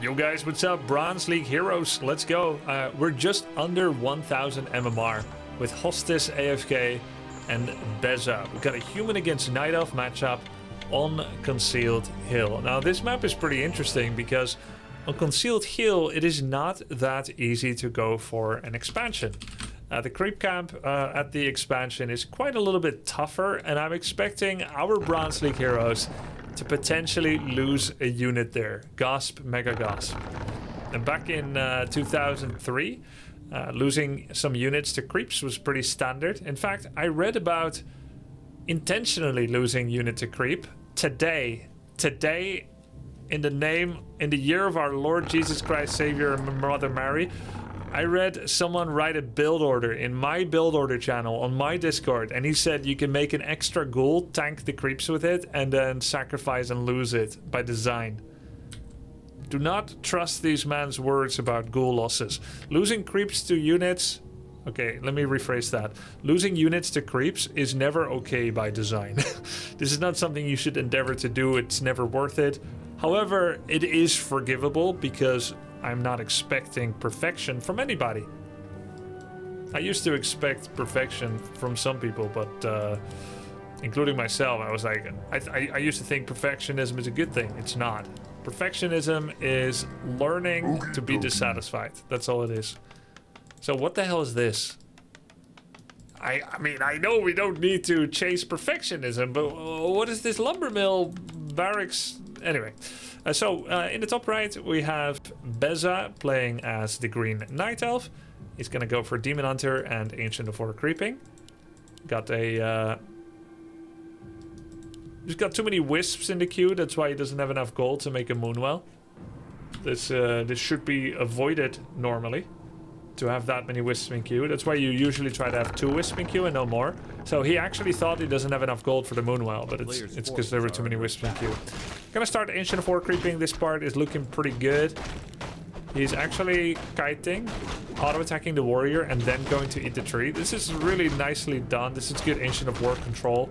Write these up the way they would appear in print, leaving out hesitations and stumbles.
Yo guys, what's up? Bronze League heroes, let's go. We're just under 1000 MMR with HostisAFK and Bezza. We've got a human against Night Elf matchup on Concealed Hill. Now this map is pretty interesting because on Concealed Hill it is not that easy to go for an expansion. The creep camp at the expansion is quite a little bit tougher, and I'm expecting our Bronze League heroes to potentially lose a unit there. Gasp, mega gasp. And back in 2003, losing some units to creeps was pretty standard. In fact, I read about intentionally losing unit to creep today, in the year of our Lord Jesus Christ, Savior, and Mother Mary. I read someone write a build order in my build order channel on my Discord, and he said you can make an extra ghoul, tank the creeps with it, and then sacrifice and lose it by design. Do not trust these man's words about ghoul losses. Losing creeps to units... Okay, let me rephrase that. Losing units to creeps is never okay by design. This is not something you should endeavor to do. It's never worth it. However, it is forgivable because I'm not expecting perfection from anybody. I used to expect perfection from some people, but including myself, I was like, I used to think perfectionism is a good thing. It's not. Perfectionism is learning to be dissatisfied. That's all it is. So what the hell is this? I mean, I know we don't need to chase perfectionism, but what is this lumber mill barracks? Anyway, in the top right, we have Bezza playing as the green Night Elf. He's going to go for Demon Hunter and Ancient of War Creeping. Got a... He's got too many wisps in the queue. That's why he doesn't have enough gold to make a Moonwell. This should be avoided normally, to have that many wisps in queue. That's why you usually try to have 2 wisps in queue and no more. So he actually thought he doesn't have enough gold for the Moonwell, but it's because there were too many wisps in queue. Gonna start Ancient of War Creeping. This part is looking pretty good. He's actually kiting, auto-attacking the warrior, and then going to eat the tree. This is really nicely done. This is good Ancient of War control.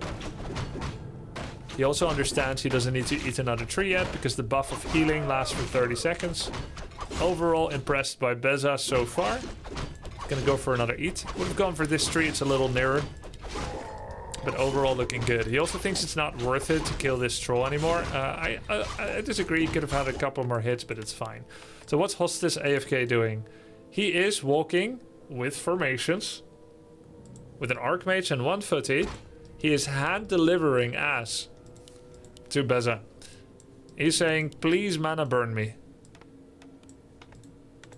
He also understands he doesn't need to eat another tree yet because the buff of healing lasts for 30 seconds. Overall impressed by Bezza so far. Gonna go for another eat. Would have gone for this tree, it's a little nearer. But overall looking good. He also thinks it's not worth it to kill this troll anymore. I disagree, he could have had a couple more hits, but it's fine. So what's HostisAFK doing? He is walking with formations. With an Archmage and 1 footy. He is hand delivering ass to Bezza. He's saying, please mana burn me.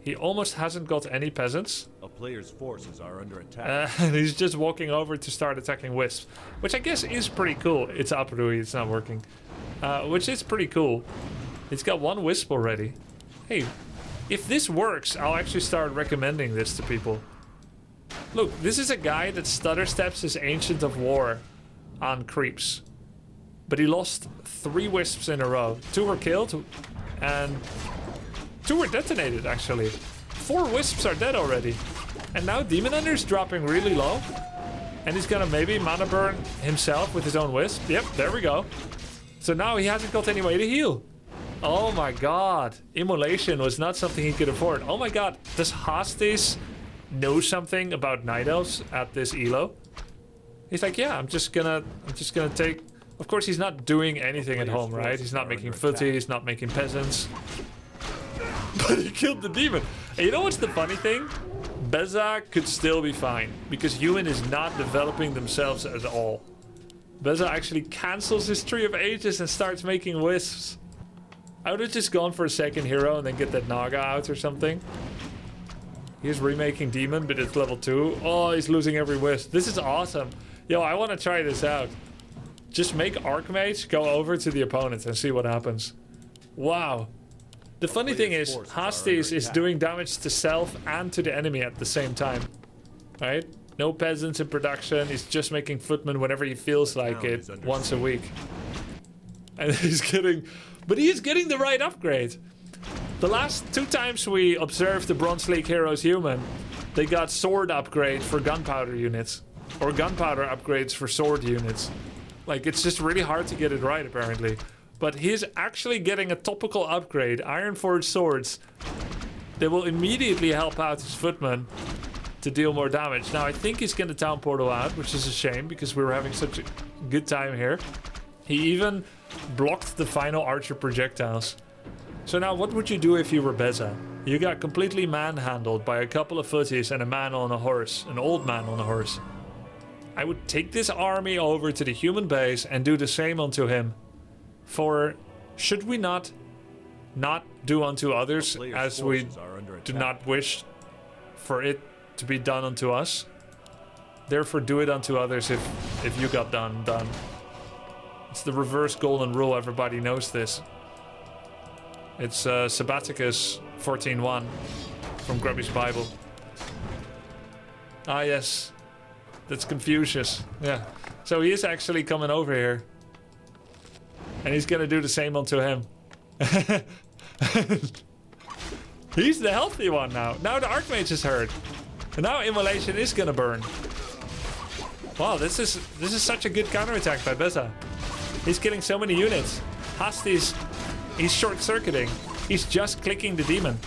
He almost hasn't got any peasants. A player's forces are under attack. And he's just walking over to start attacking wisps, which I guess is pretty cool. It's Aprui, it's not working. Which is pretty cool. He's got 1 wisp already. Hey, if this works, I'll actually start recommending this to people. Look, this is a guy that stutter steps his Ancient of War on creeps. But he lost 3 wisps in a row. 2 were killed, and 2 were detonated, actually. 4 wisps are dead already. And now Demon Hunter's dropping really low. And he's gonna maybe mana burn himself with his own wisp. Yep, there we go. So now he hasn't got any way to heal. Oh my god. Immolation was not something he could afford. Oh my god. Does Hostis know something about Night Elves at this elo? He's like, yeah, I'm just gonna take... Of course, he's not doing anything at home, right? He's not making footy, he's not making peasants. But he killed the demon. And you know what's the funny thing? Bezza could still be fine, because human is not developing themselves at all. Bezza actually cancels his Tree of Ages and starts making wisps. I would have just gone for a second hero and then get that Naga out or something. He's remaking demon, but it's level 2. Oh, he's losing every wisp. This is awesome. Yo, I want to try this out. Just make Archmage go over to the opponent and see what happens. Wow. The funny thing is, Hostis is doing damage to self and to the enemy at the same time. Right? No peasants in production. He's just making footmen whenever he feels like it, once a week. And he's getting... But he is getting the right upgrade. The last 2 times we observed the Bronze League heroes human, they got sword upgrade for gunpowder units. Or gunpowder upgrades for sword units. Like, it's just really hard to get it right, apparently. But he's actually getting a topical upgrade. Iron Forged swords. They will immediately help out his footman to deal more damage. Now, I think he's going to town portal out, which is a shame because we were having such a good time here. He even blocked the final archer projectiles. So now, what would you do if you were Bezza? You got completely manhandled by a couple of footies and a man on a horse, an old man on a horse. I would take this army over to the human base and do the same unto him. For should we not do unto others as we do not wish for it to be done unto us? Therefore do it unto others if you got done. It's the reverse golden rule, everybody knows this. It's Sabbaticus 14:1 from Grubby's Bible. Ah yes, that's Confucius, yeah. So he is actually coming over here. And he's gonna do the same unto him. He's the healthy one now. Now the Archmage is hurt. And now Immolation is gonna burn. Wow, this is such a good counterattack by Bezza. He's killing so many units. Hostis, he's short-circuiting. He's just clicking the demon.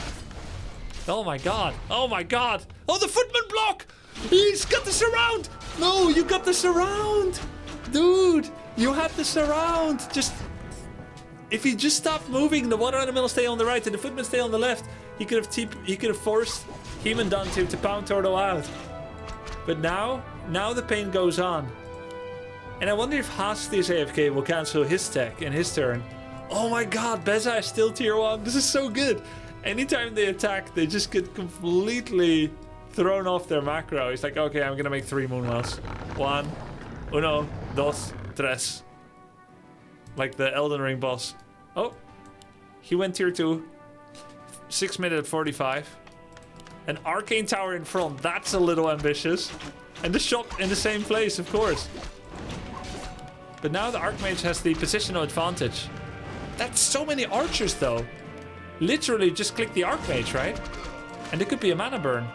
Oh my god. Oh my god. Oh, the footman block! He's got the surround! No, you got the surround! Dude, you had the surround! If he just stopped moving, the water elemental stay on the right and the footman stay on the left, he could have forced Human Dante to pound Turtle out. But now the pain goes on. And I wonder if HostisAFK will cancel his tech in his turn. Oh my god, Bezza is still tier 1. This is so good. Anytime they attack, they just get completely thrown off their macro. He's like, okay, I'm gonna make 3 Moonwells. 1, 1, 2, 3. Like the Elden Ring boss. Oh, he went tier 2. 6 minute 45. An arcane tower in front. That's a little ambitious. And the shop in the same place, of course. But now the Archmage has the positional advantage. That's so many archers, though. Literally just click the Archmage, right? And it could be a mana burn.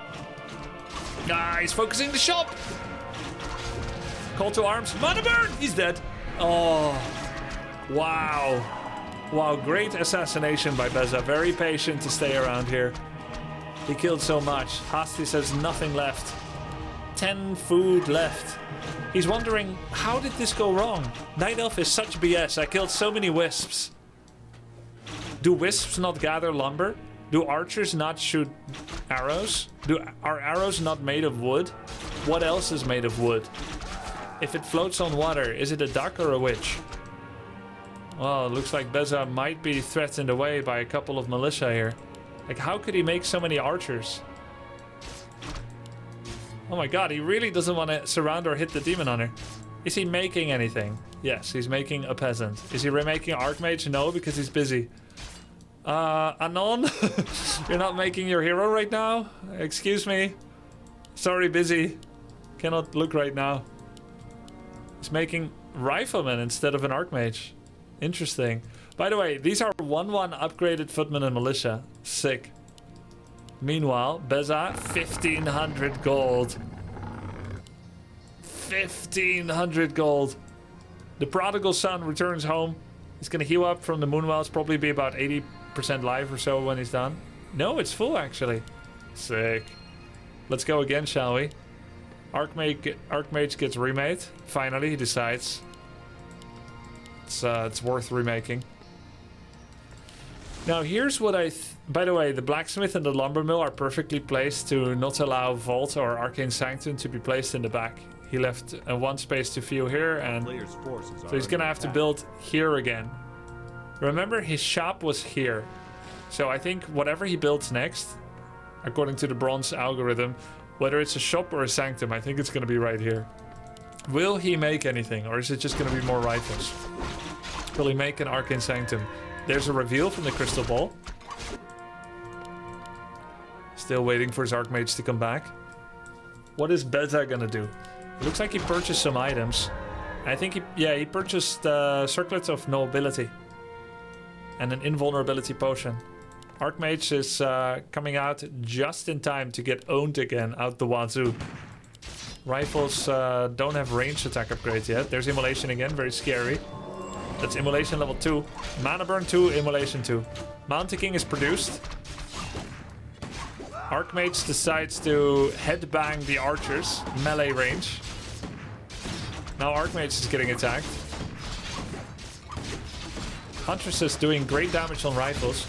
Ah, he's focusing the shop. Call to arms. Mana burn! He's dead. Oh. Wow. Wow, great assassination by Bezza. Very patient to stay around here. He killed so much. Hostis has nothing left. 10 food left. He's wondering, how did this go wrong? Night Elf is such BS. I killed so many wisps. Do wisps not gather lumber? Do archers not shoot arrows? Are arrows not made of wood? What else is made of wood? If it floats on water, is it a duck or a witch? Well, it looks like Bezza might be threatened away by a couple of militia here. Like, how could he make so many archers? Oh my god, he really doesn't want to surround or hit the demon hunter. Is he making anything? Yes, he's making a peasant. Is he remaking Archmage? No, because he's busy. Anon? You're not making your hero right now? Excuse me. Sorry, busy. Cannot look right now. He's making Rifleman instead of an Archmage. Interesting. By the way, these are 1-1 upgraded footmen and militia. Sick. Meanwhile, Bezza, 1,500 gold. 1,500 gold. The prodigal son returns home. He's gonna heal up from the Moonwells, probably be about 80% life or so when he's done. No, it's full actually. Sick. Let's go again, shall we? Archmage gets remade. Finally, he decides. It's worth remaking. Now, here's what by the way, the blacksmith and the lumber mill are perfectly placed to not allow Vault or Arcane Sanctum to be placed in the back. He left one space to fuel here, and so he's gonna have to build here again. Remember, his shop was here. So I think whatever he builds next, according to the bronze algorithm, whether it's a shop or a sanctum, I think it's gonna be right here. Will he make anything, or is it just gonna be more rifles? Will he make an Arcane Sanctum? There's a reveal from the crystal ball. Still waiting for his Archmage to come back. What is Bezza gonna do? It looks like he purchased some items. I think he purchased Circlets of Nobility. And an Invulnerability Potion. Archmage is coming out just in time to get owned again out the wazoo. Rifles don't have ranged attack upgrades yet. There's Immolation again, very scary. That's immolation level 2. Mana burn 2, immolation 2. Mountain King is produced. Archmage decides to headbang the archers, melee range. Now Archmage is getting attacked. Huntress is doing great damage on rifles.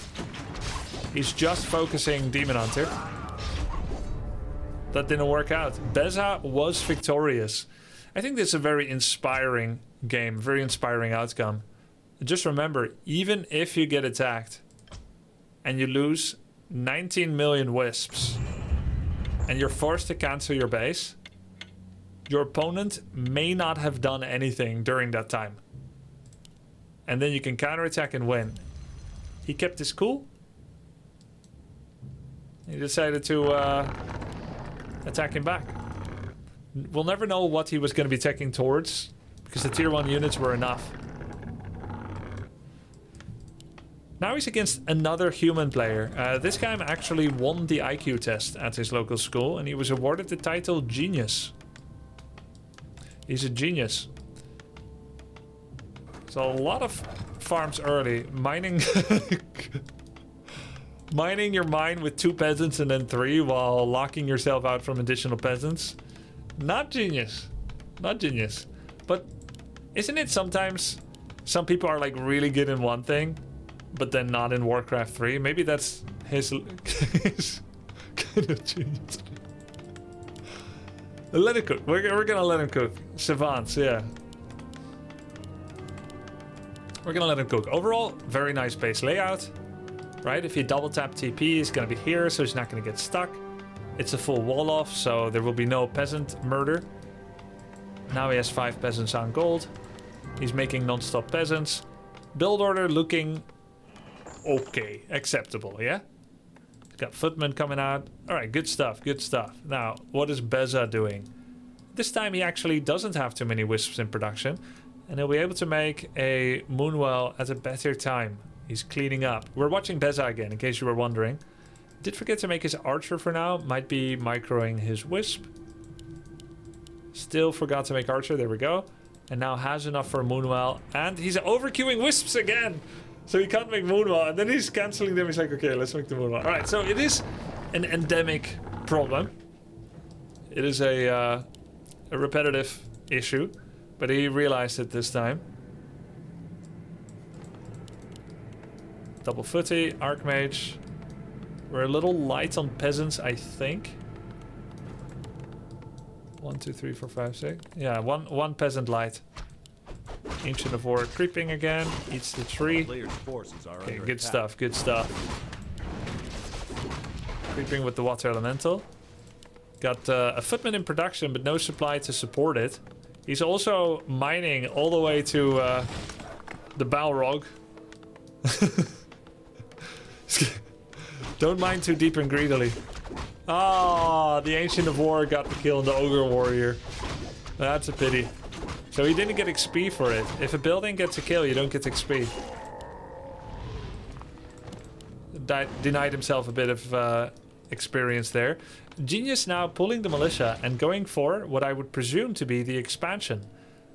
He's just focusing Demon Hunter. That didn't work out. Bezza was victorious. I think this is a very inspiring game, very inspiring outcome. Just remember, even if you get attacked and you lose 19 million wisps and you're forced to cancel your base, your opponent may not have done anything during that time. And then you can counterattack and win. He kept his cool. He decided to attack him back. We'll never know what he was going to be taking towards because the tier 1 units were enough. Now he's against another human player. This guy actually won the IQ test at his local school and he was awarded the title Genius. He's a genius. So a lot of farms early. Mining mining your mine with 2 peasants and then 3 while locking yourself out from additional peasants. Not genius. Not genius. But isn't it sometimes some people are like really good in one thing but then not in Warcraft 3? Maybe that's his kind of genius. Let it cook. We're gonna let him cook. Savants, yeah. We're gonna let him cook. Overall, very nice base layout. Right? If you double tap TP, he's gonna be here, so he's not gonna get stuck. It's a full wall off, so there will be no peasant murder. Now he has 5 peasants on gold. He's making non-stop peasants. Build order looking okay, acceptable, yeah? He's got footmen coming out. All right, good stuff, good stuff. Now, what is Bezza doing? This time he actually doesn't have too many wisps in production, and he'll be able to make a moonwell at a better time. He's cleaning up. We're watching Bezza again, in case you were wondering. Did forget to make his archer for now. Might be microing his wisp. Still forgot to make archer. There we go. And now has enough for a moonwell. And he's overqueuing wisps again. So he can't make moonwell. And then he's cancelling them. He's like, okay, let's make the moonwell. All right, so it is an endemic problem. It is a repetitive issue. But he realized it this time. Double footy, Archmage. We're a little light on peasants, I think. 1, 2, 3, 4, 5, 6. Yeah, one peasant light. Ancient of War creeping again. Eats the tree. Okay, good stuff, good stuff. Creeping with the water elemental. Got a footman in production, but no supply to support it. He's also mining all the way to the Balrog. Don't mine too deep and greedily. Ah, the Ancient of War got the kill on the Ogre Warrior. That's a pity. So he didn't get XP for it. If a building gets a kill, you don't get XP. Denied himself a bit of experience there. Genius now pulling the militia and going for what I would presume to be the expansion.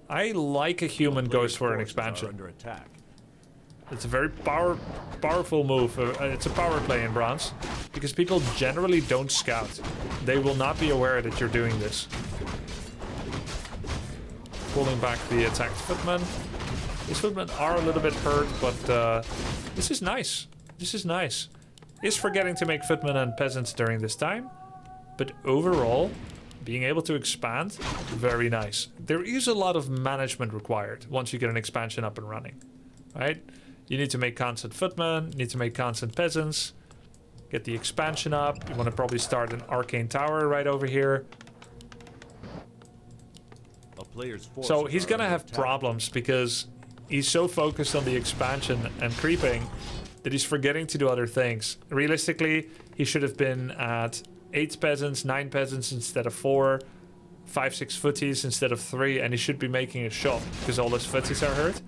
I like a human goes for an expansion. Under attack. It's a very powerful move. It's a power play in bronze because people generally don't scout. They will not be aware that you're doing this. Pulling back the attacked footmen. These footmen are a little bit hurt, but this is nice. This is nice. Is forgetting to make footmen and peasants during this time, but overall, being able to expand, very nice. There is a lot of management required once you get an expansion up and running, right? You need to make constant footmen, need to make constant peasants, get the expansion up. You want to probably start an arcane tower right over here. So he's gonna have problems because he's so focused on the expansion and creeping that he's forgetting to do other things. Realistically, he should have been at 8 peasants, 9 peasants instead of 4, 5, 6 footies instead of 3, and he should be making a shop because all his footies are hurt.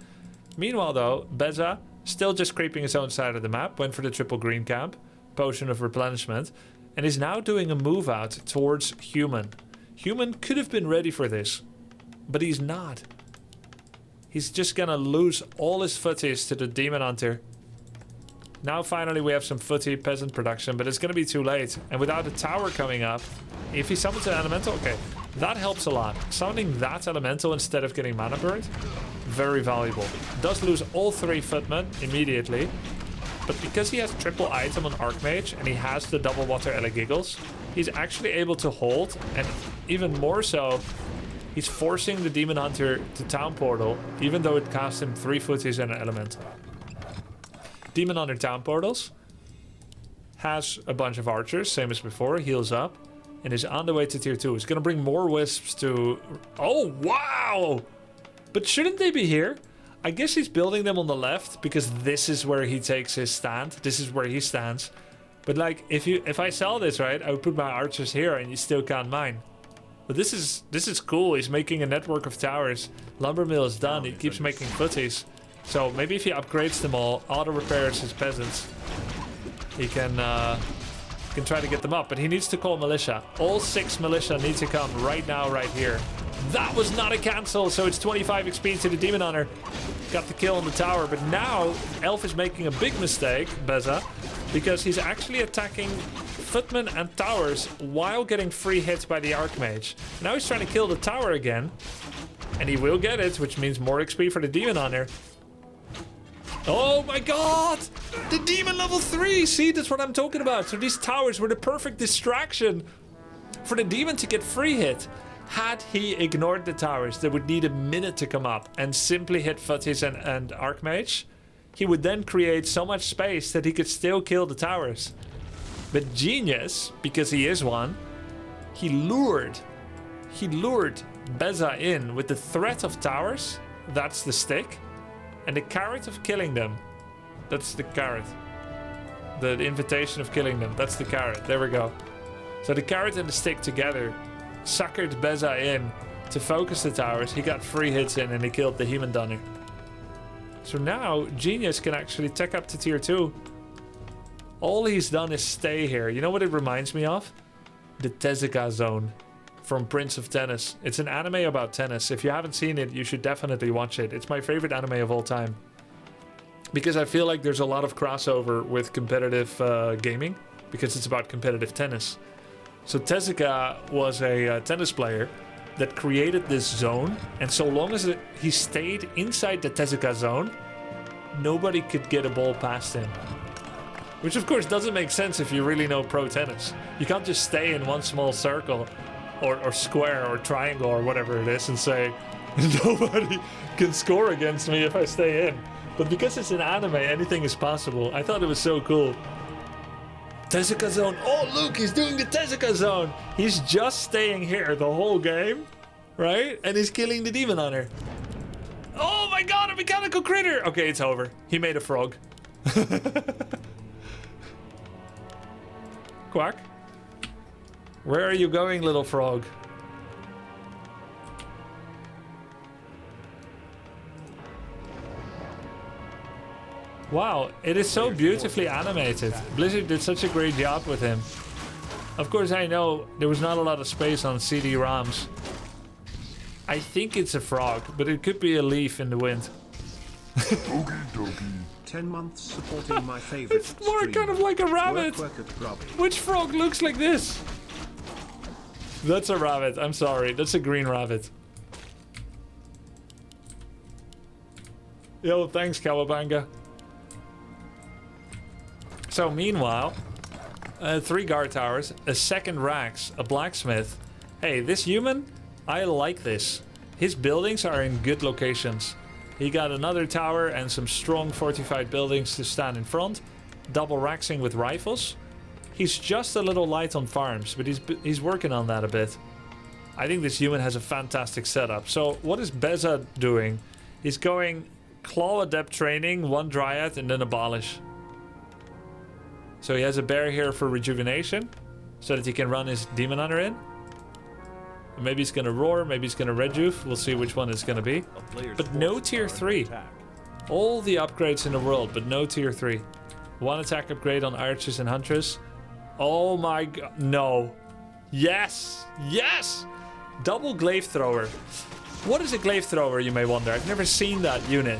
Meanwhile though, Bezza, still just creeping his own side of the map, went for the triple green camp, potion of replenishment, and is now doing a move out towards human. Human could have been ready for this, but he's not. He's just gonna lose all his footies to the Demon Hunter. Now finally we have some footy peasant production, but it's gonna be too late. And without a tower coming up, if he summons an elemental, okay, that helps a lot. Summoning that elemental instead of getting mana burned, very valuable. Does lose all 3 footmen immediately, but because he has triple item on Archmage and he has the double water Elegiggles, he's actually able to hold, and even more so, he's forcing the Demon Hunter to Town Portal, even though it costs him 3 footies and an elemental. Demon Hunter Town Portals. Has a bunch of archers, same as before, heals up, and is on the way to tier 2. He's gonna bring more wisps to... Oh, wow! But shouldn't they be here? I guess he's building them on the left, because this is where he takes his stand. This is where he stands. But like, if I sell this, right, I would put my archers here, and you still can't mine. But this is cool. He's making a network of towers. Lumber mill is done. He keeps making footies. So maybe if he upgrades them all, auto repairs his peasants, he can try to get them up. But he needs to call militia. All 6 militia need to come right now, right here. That was not a cancel. So it's 25 XP to the Demon Hunter. Got the kill on the tower. But now Elf is making a big mistake, Bezza, because he's actually attacking footmen and towers while getting free hits by the Archmage. Now he's trying to kill the tower again, and he will get it, which means more XP for the Demon Hunter. Oh my god! The Demon level 3! See, that's what I'm talking about. So these towers were the perfect distraction for the Demon to get free hit. Had he ignored the towers, they would need a minute to come up and simply hit footies and Archmage. He would then create so much space that he could still kill the towers. But genius, because he is one, he lured Bezza in with the threat of towers. That's the stick. And the carrot of killing them. That's the carrot. The invitation of killing them. That's the carrot. There we go. So the carrot and the stick together suckered Bezza in to focus the towers. He got 3 hits in and he killed the Human Dunner. So now Genius can actually tech up to tier 2. All he's done is stay here. You know what it reminds me of? The Tesa Zone from Prince of Tennis. It's an anime about tennis. If you haven't seen it, you should definitely watch it. It's my favorite anime of all time. Because I feel like there's a lot of crossover with competitive gaming. Because it's about competitive tennis. So Tezuka was a tennis player that created this zone. And so long as he stayed inside the Tezuka zone, nobody could get a ball past him. Which of course doesn't make sense if you really know pro tennis. You can't just stay in one small circle or square or triangle or whatever it is and say, nobody can score against me if I stay in. But because it's an anime, anything is possible. I thought it was so cool. Tezuka Zone. Oh, look, he's doing the Tezuka Zone. He's just staying here the whole game, right? And he's killing the Demon Hunter. Oh my god, a mechanical critter. Okay, it's over. He made a frog. Quack. Where are you going, little frog? Wow, it is so beautifully animated. Blizzard did such a great job with him. Of course, I know there was not a lot of space on CD-ROMs. I think it's a frog, but it could be a leaf in the wind. 10 months supporting my favorite. It's more kind of like a rabbit. Work at Grubby. Which frog looks like this? That's a rabbit. I'm sorry. That's a green rabbit. Yo, thanks, Kawabanga. So meanwhile, 3 guard towers, a second Rax, a blacksmith. Hey, this human, I like this. His buildings are in good locations. He got another tower and some strong fortified buildings to stand in front. Double Raxing with rifles. He's just a little light on farms, but he's working on that a bit. I think this human has a fantastic setup. So what is Bezza doing? He's going Claw Adept training, 1 Dryad, and then Abolish. So he has a bear here for rejuvenation, so that he can run his Demon Hunter in. And maybe he's gonna roar, maybe he's gonna rejuve. We'll see which one it's gonna be. But no tier 3. All the upgrades in the world, but no tier 3. 1 attack upgrade on archers and hunters. Oh my god, no. Yes, yes! Double glaive thrower. What is a Glaive Thrower, you may wonder? I've never seen that unit.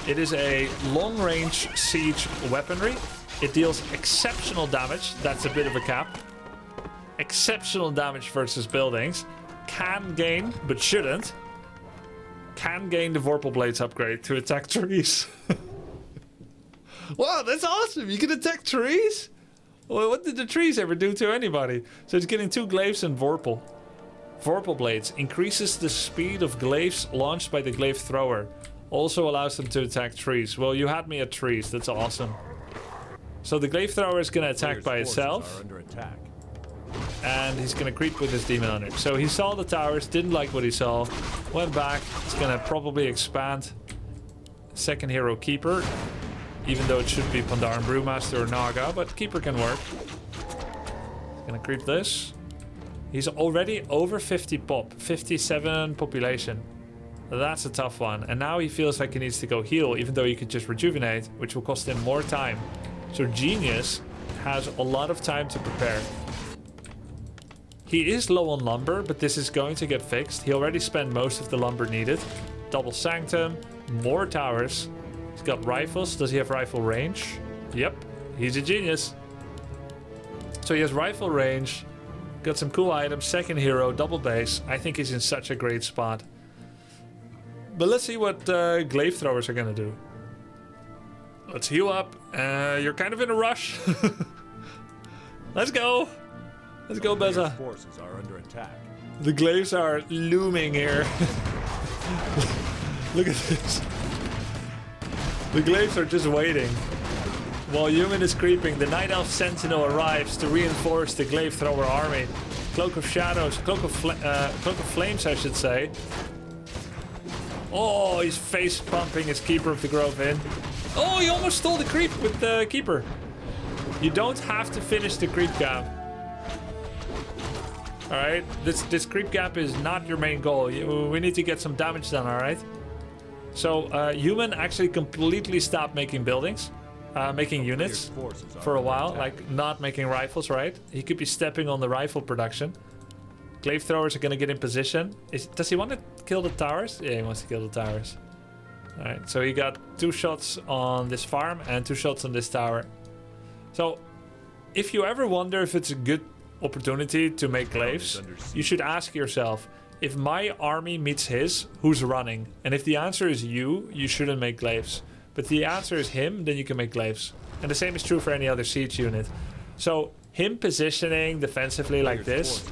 It is a long-range siege weaponry. It deals exceptional damage. That's a bit of a cap. Exceptional damage versus buildings. Can gain, but shouldn't. Can gain the Vorpal Blades upgrade to attack trees. Wow, that's awesome. You can attack trees? Well, what did the trees ever do to anybody? So it's getting 2 Glaives and Vorpal. Vorpal Blades increases the speed of Glaives launched by the Glaive Thrower. Also allows them to attack trees. Well, you had me at trees. That's awesome. So the Glaive Thrower is going to attack by itself. Under attack. And he's going to creep with his Demon Hunter. So he saw the towers, didn't like what he saw. Went back. It's going to probably expand. Second hero, Keeper. Even though it should be Pandaren Brewmaster or Naga. But Keeper can work. He's going to creep this. He's already over 50 pop. 57 population. That's a tough one. And now he feels like he needs to go heal, even though he could just rejuvenate, which will cost him more time. So Genius has a lot of time to prepare. He is low on lumber, but this is going to get fixed. He already spent most of the lumber needed. Double Sanctum, more towers. He's got rifles. Does he have rifle range? Yep, he's a genius. So he has rifle range. Got some cool items. Second hero, double base. I think he's in such a great spot. But let's see what Glaive Throwers are going to do. Let's heal up. You're kind of in a rush. Let's go. Let's go, Bezza. Forces are under attack. The Glaives are looming here. Look at this. The Glaives are just waiting. While Human is creeping, the Night Elf Sentinel arrives to reinforce the Glaive Thrower army. Cloak of Shadows, Cloak of Flames, I should say. Oh, he's face pumping his Keeper of the Grove in. Oh, he almost stole the creep with the Keeper. You don't have to finish the creep gap. Alright, this creep gap is not your main goal. We need to get some damage done, alright? So, Human actually completely stopped making buildings. Making units for a while. Like, not making rifles, right? He could be stepping on the rifle production. Glaive Throwers are going to get in position. Does he want to kill the towers? Yeah, he wants to kill the towers. Alright, so he got 2 shots on this farm and 2 shots on this tower. So, if you ever wonder if it's a good opportunity to make Glaives, you should ask yourself, if my army meets his, who's running? And if the answer is you shouldn't make Glaives. But if the answer is him, then you can make Glaives. And the same is true for any other siege unit. So, him positioning defensively like this,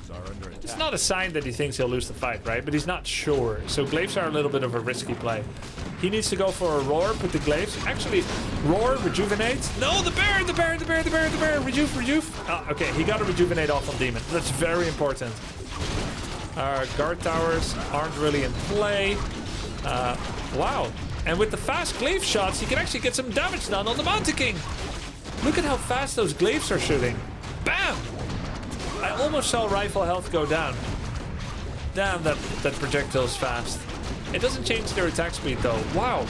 it's not a sign that he thinks he'll lose the fight, right? But he's not sure. So Glaives are a little bit of a risky play. He needs to go for a Roar, put the Glaives. Actually, Roar, Rejuvenate. No, the bear! Rejuve. Oh, okay, he got to Rejuvenate off on Demon. That's very important. Guard towers aren't really in play. Wow. And with the fast Glaive shots, he can actually get some damage done on the Mountain King. Look at how fast those Glaives are shooting. Bam! I almost saw rifle health go down. Damn, that projectile is fast. It doesn't change their attack speed though. Wow.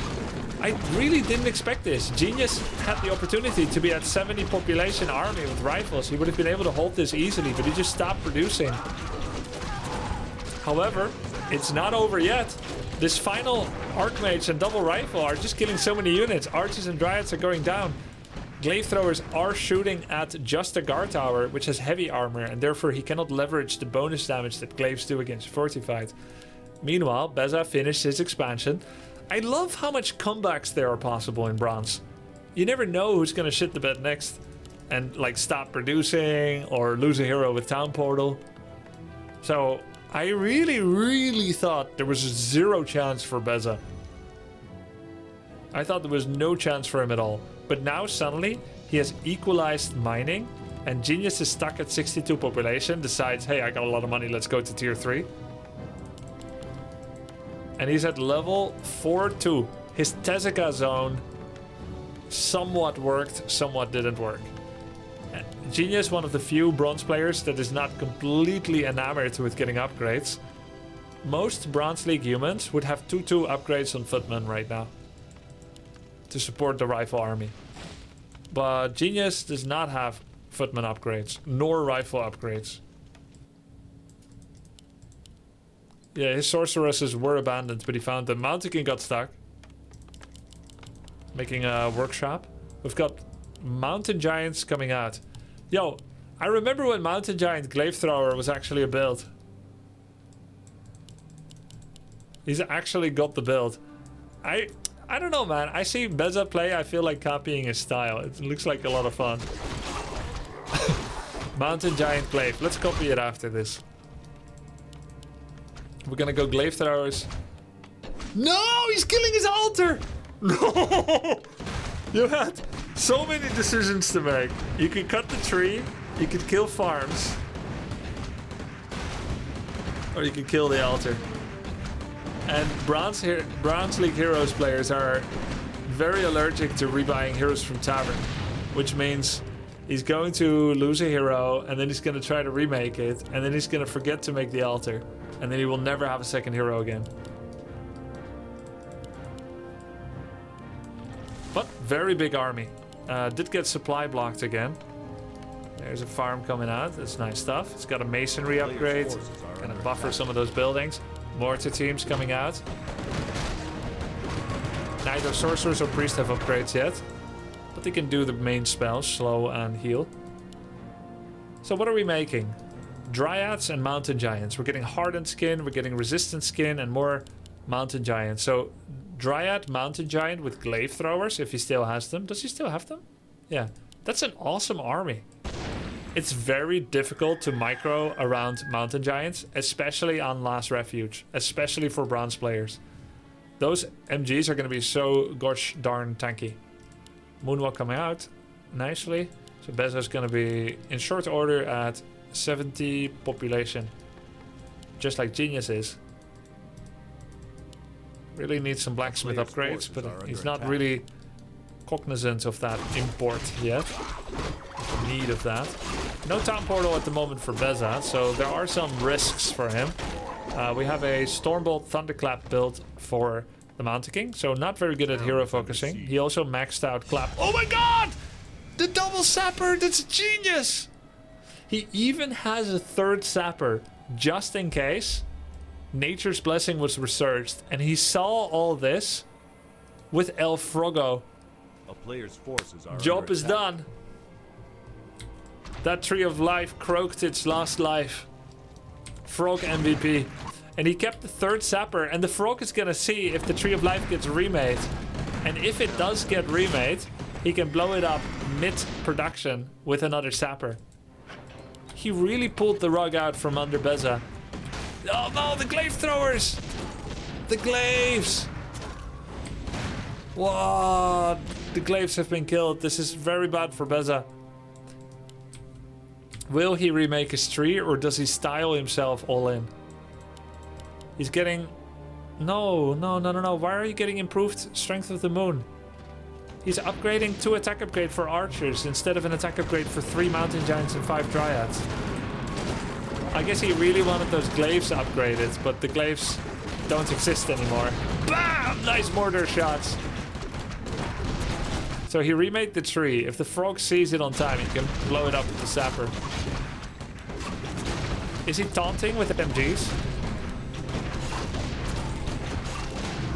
I really didn't expect this. Genius had the opportunity to be at 70 population army with rifles. He would have been able to hold this easily, but he just stopped producing. However, it's not over yet. This final Archmage and double rifle are just killing so many units. Archers and Dryads are going down. Glaive Throwers are shooting at just a guard tower, which has heavy armor, and therefore he cannot leverage the bonus damage that Glaives do against Fortified. Meanwhile, Bezza finished his expansion. I love how much comebacks there are possible in Bronze. You never know who's going to shit the bed next and like stop producing or lose a hero with Town Portal. So I really thought there was 0 chance for Bezza. I thought there was no chance for him at all. But now suddenly he has equalized mining and Genius is stuck at 62 population, decides, hey, I got a lot of money, let's go to tier 3. And he's at level 4-2. His Tesa Zone somewhat worked, somewhat didn't work. Genius, one of the few bronze players that is not completely enamored with getting upgrades. Most Bronze League humans would have 2-2 upgrades on Footman right now to support the rifle army. But Genius does not have Footman upgrades, nor rifle upgrades. Yeah, his sorceresses were abandoned, but he found them. Mountain King got stuck. Making a workshop. We've got Mountain Giants coming out. Yo, I remember when Mountain Giant Glaive Thrower was actually a build. He's actually got the build. I don't know, man. I see Bezza play, I feel like copying his style. It looks like a lot of fun. Mountain Giant Glaive. Let's copy it after this. We're gonna go Glaive Throwers. No! He's killing his altar! No! You had so many decisions to make. You could cut the tree, you could kill farms, or you could kill the altar. And Bronze League Heroes players are very allergic to rebuying heroes from Tavern, which means he's going to lose a hero, and then he's going to try to remake it, and then he's going to forget to make the altar, and then he will never have a second hero again. But very big army. Did get supply blocked again. There's a farm coming out. That's nice stuff. It's got a masonry upgrade. Gonna buffer some of those buildings. Mortar teams coming out. Neither sorcerers or priest have upgrades yet, but they can do the main spells, slow and heal. So what are we making? Dryads and mountain giants. We're getting hardened skin, we're getting resistant skin, and more mountain giants. So Dryad, mountain giant with glaive throwers, if he still has them. Does he still have them? Yeah. That's an awesome army. It's very difficult to micro around mountain giants, especially on Last Refuge, especially for bronze players. Those MGs are going to be so gosh darn tanky. Moonwalk coming out nicely. So Bezza is going to be in short order at 70 population, just like Genius is. Really needs some blacksmith upgrades, but he's not really cognizant of that import yet. Need of that. No town portal at the moment for Bezza, so there are some risks for him. We have a Stormbolt Thunderclap build for the Mountain King, so not very good at hero focusing. He also maxed out Clap. Oh my god! The double sapper, that's genius! He even has a third sapper, just in case Nature's Blessing was researched, and he saw all this with El Frogo. A player's forces are Job is done. That Tree of Life croaked its last life. Frog MVP. And he kept the third sapper, and the frog is gonna see if the Tree of Life gets remade. And if it does get remade, he can blow it up mid-production with another sapper. He really pulled the rug out from under Bezza. Oh no, the glaive throwers! The glaives! What? The glaives have been killed. This is very bad for Bezza. Will he remake his tree, or does he style himself all in? He's getting... No. Why are you getting improved Strength of the Moon? He's upgrading 2 attack upgrade for archers instead of an attack upgrade for 3 mountain giants and 5 dryads. I guess he really wanted those glaives upgraded, but the glaives don't exist anymore. Bam! Nice mortar shots. So he remade the tree. If the frog sees it on time, he can blow it up with the sapper. Is he taunting with the MGs?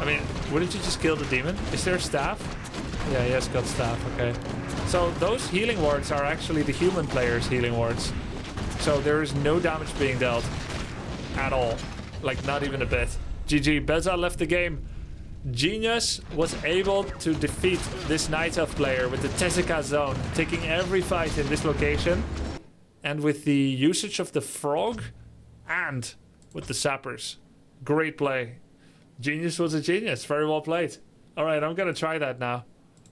I mean, wouldn't you just kill the demon? Is there a staff? Yeah, he has got staff, okay. So those healing wards are actually the human player's healing wards. So there is no damage being dealt at all. Like, not even a bit. GG, Bezza left the game. Genius was able to defeat this Night Elf player with the Tesa Zone, taking every fight in this location. And with the usage of the frog and with the sappers. Great play. Genius was a genius. Very well played. Alright, I'm gonna try that now.